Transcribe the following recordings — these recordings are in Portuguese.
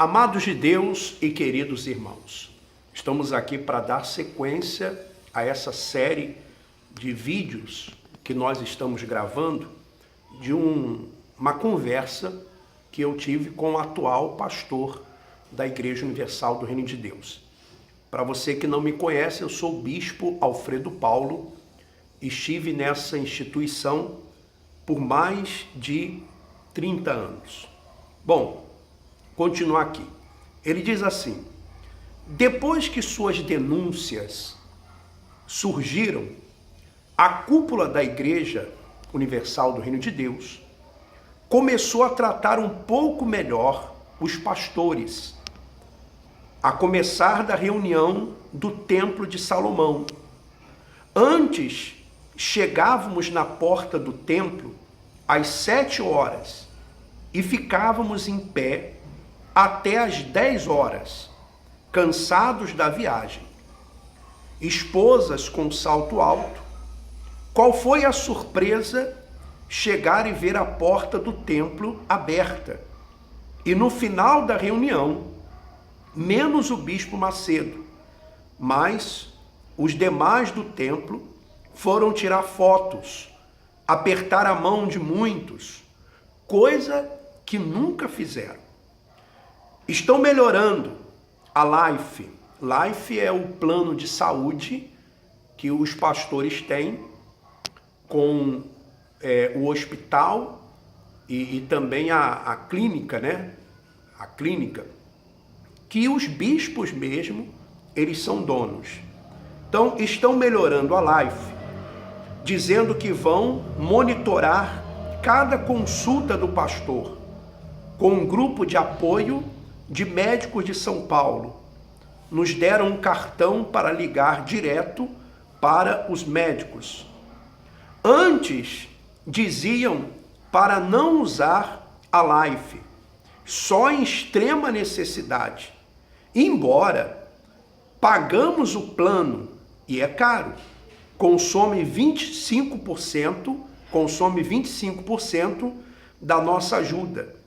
Amados de Deus e queridos irmãos, estamos aqui para dar sequência a essa série de vídeos que nós estamos gravando de uma conversa que eu tive com o atual pastor da Igreja Universal do Reino de Deus. Para você que não me conhece, eu sou o Bispo Alfredo Paulo, estive nessa instituição por mais de 30 anos. Bom, continuar aqui. Ele diz assim: depois que suas denúncias surgiram, a cúpula da Igreja Universal do Reino de Deus começou a tratar um pouco melhor os pastores, a começar da reunião do Templo de Salomão. Antes, chegávamos na porta do templo às 7 horas e ficávamos em pé até às 10 horas, cansados da viagem. Esposas com salto alto, qual foi a surpresa chegar e ver a porta do templo aberta? E no final da reunião, menos o bispo Macedo, mas os demais do templo foram tirar fotos, apertar a mão de muitos, coisa que nunca fizeram. Estão melhorando a Life. Life é o plano de saúde que os pastores têm com o hospital e também a clínica, né? A clínica, que os bispos mesmo, eles são donos. Então, estão melhorando a Life, dizendo que vão monitorar cada consulta do pastor com um grupo de apoio de médicos de São Paulo. Nos deram um cartão para ligar direto para os médicos. Antes, diziam para não usar a Life, só em extrema necessidade. Embora pagamos o plano, e é caro, consome 25% da nossa ajuda.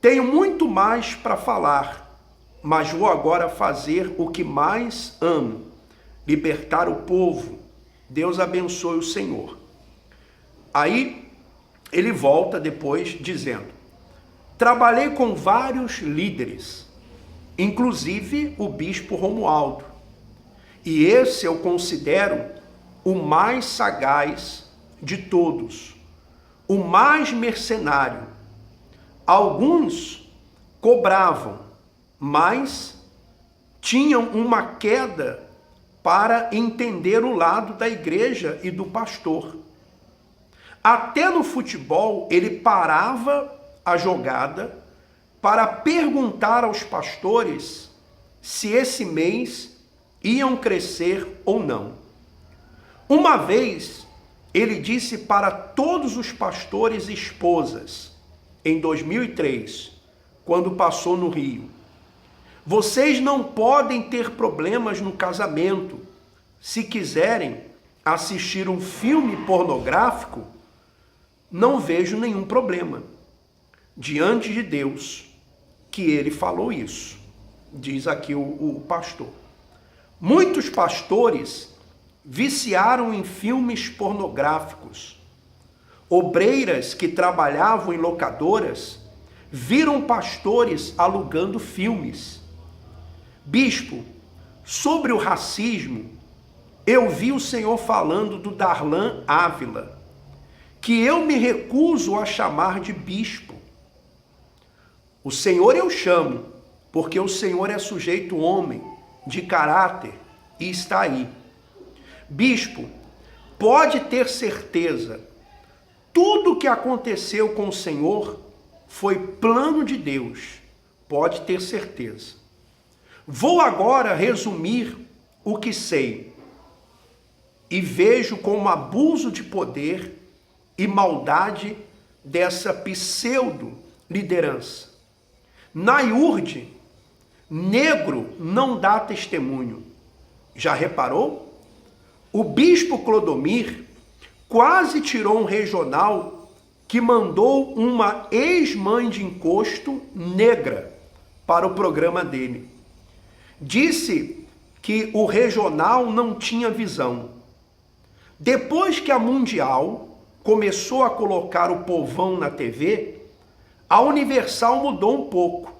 Tenho muito mais para falar, mas vou agora fazer o que mais amo, libertar o povo. Deus abençoe o Senhor. Aí ele volta depois dizendo: trabalhei com vários líderes, inclusive o bispo Romualdo, e esse eu considero o mais sagaz de todos, o mais mercenário. Alguns cobravam, mas tinham uma queda para entender o lado da igreja e do pastor. Até no futebol, ele parava a jogada para perguntar aos pastores se esse mês iam crescer ou não. Uma vez, ele disse para todos os pastores e esposas, em 2003, quando passou no Rio: vocês não podem ter problemas no casamento. Se quiserem assistir um filme pornográfico, não vejo nenhum problema. Diante de Deus, que ele falou isso, diz aqui o pastor. Muitos pastores viciaram em filmes pornográficos. Obreiras que trabalhavam em locadoras viram pastores alugando filmes. Bispo, sobre o racismo, eu vi o Senhor falando do Darlan Ávila, que eu me recuso a chamar de bispo. O Senhor eu chamo, porque o Senhor é sujeito homem, de caráter, e está aí. Bispo, pode ter certeza, tudo o que aconteceu com o Senhor foi plano de Deus, pode ter certeza. Vou agora resumir o que sei e vejo como abuso de poder e maldade dessa pseudo-liderança. Na IURD, negro não dá testemunho. Já reparou? O bispo Clodomir quase tirou um regional que mandou uma ex-mãe de encosto negra para o programa dele. Disse que o regional não tinha visão. Depois que a Mundial começou a colocar o povão na TV, a Universal mudou um pouco.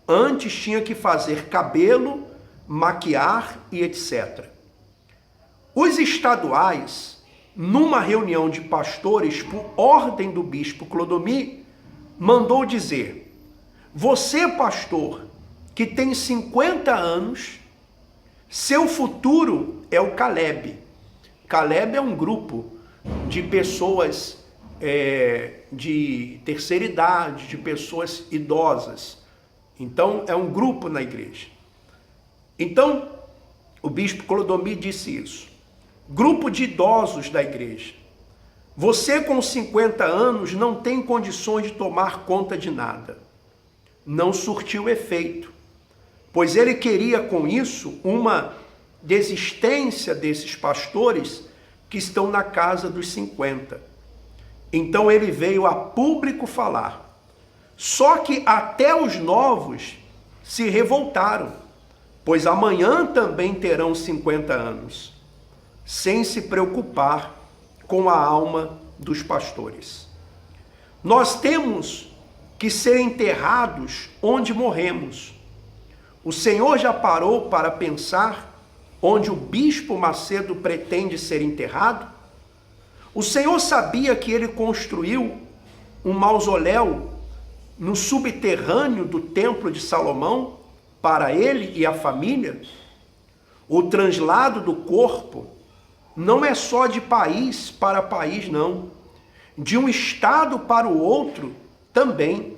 Antes tinha que fazer cabelo, maquiar e etc. Os estaduais, numa reunião de pastores, por ordem do bispo Clodomir, mandou dizer: você, pastor, que tem 50 anos, seu futuro é o Caleb. Caleb é um grupo de pessoas de terceira idade, de pessoas idosas. Então, é um grupo na igreja. Então, o bispo Clodomir disse isso. Grupo de idosos da igreja. Você com 50 anos não tem condições de tomar conta de nada. Não surtiu efeito, pois ele queria com isso uma desistência desses pastores que estão na casa dos 50. Então ele veio a público falar. Só que até os novos se revoltaram, pois amanhã também terão 50 anos, sem se preocupar com a alma dos pastores. Nós temos que ser enterrados onde morremos. O Senhor já parou para pensar onde o bispo Macedo pretende ser enterrado? O Senhor sabia que ele construiu um mausoléu no subterrâneo do Templo de Salomão para ele e a família? O translado do corpo não é só de país para país, não. De um estado para o outro também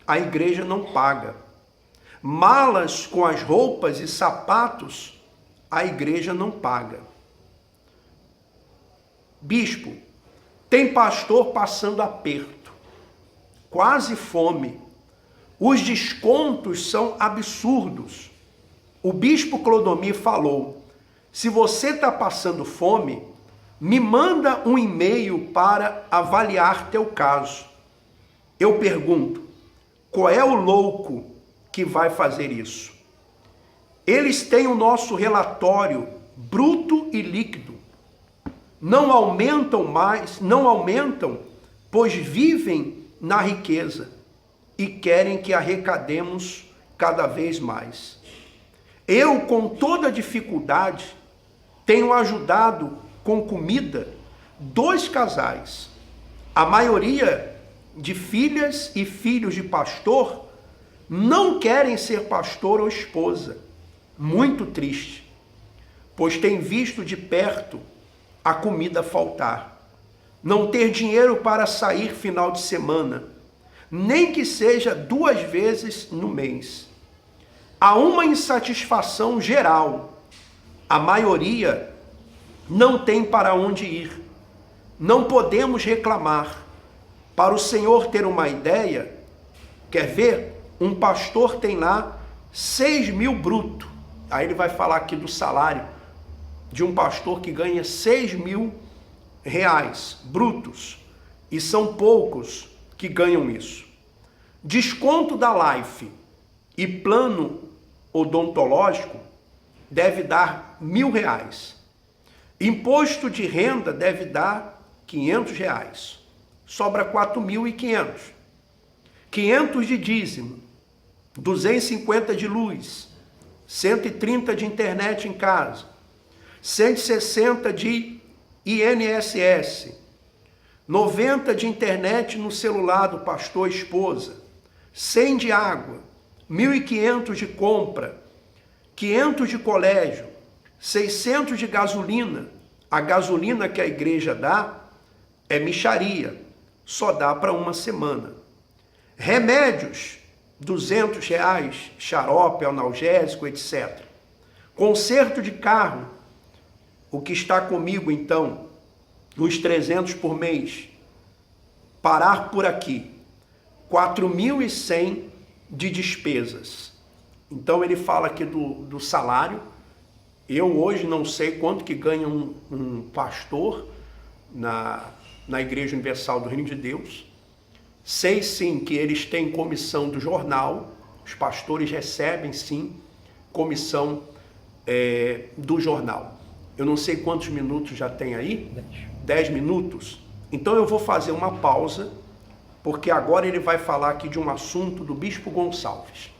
a igreja não paga. Malas com as roupas e sapatos a igreja não paga. Bispo, tem pastor passando aperto, quase fome. Os descontos são absurdos. O bispo Clodomir falou: se você está passando fome, me manda um e-mail para avaliar teu caso. Eu pergunto, qual é o louco que vai fazer isso? Eles têm o nosso relatório bruto e líquido. Não aumentam mais, pois vivem na riqueza e querem que arrecademos cada vez mais. Eu, com toda dificuldade, tenho ajudado com comida 2 casais. A maioria de filhas e filhos de pastor não querem ser pastor ou esposa. Muito triste, pois tem visto de perto a comida faltar. Não ter dinheiro para sair final de semana, nem que seja 2 vezes no mês. Há uma insatisfação geral. A maioria não tem para onde ir. Não podemos reclamar. Para o Senhor ter uma ideia, quer ver? Um pastor tem lá 6.000 bruto. Aí ele vai falar aqui do salário de um pastor que ganha 6.000 reais brutos. E são poucos que ganham isso. Desconto da Life e plano odontológico deve dar 1.000 reais. Imposto de renda deve dar 500 reais. Sobra 4.500. 500 de dízimo, 250 de luz, 130 de internet em casa, 160 de INSS, 90 de internet no celular do pastor esposa, 100 de água, 1.500 de compra, 500 de colégio, 600 de gasolina. A gasolina que a igreja dá é mixaria, só dá para uma semana. Remédios, 200 reais, xarope, analgésico, etc. Conserto de carro, o que está comigo então, uns 300 por mês. Parar por aqui, 4.100 de despesas. Então ele fala aqui do salário. Eu hoje não sei quanto que ganha um pastor na Igreja Universal do Reino de Deus. Sei sim que eles têm comissão do jornal, Os pastores recebem sim comissão do jornal. Eu não sei quantos minutos já tem aí. 10 minutos. Então eu vou fazer uma pausa, porque agora ele vai falar aqui de um assunto do Bispo Gonçalves.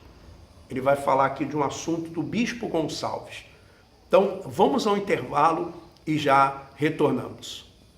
Ele vai falar aqui de um assunto do Bispo Gonçalves. Então vamos ao intervalo e já retornamos.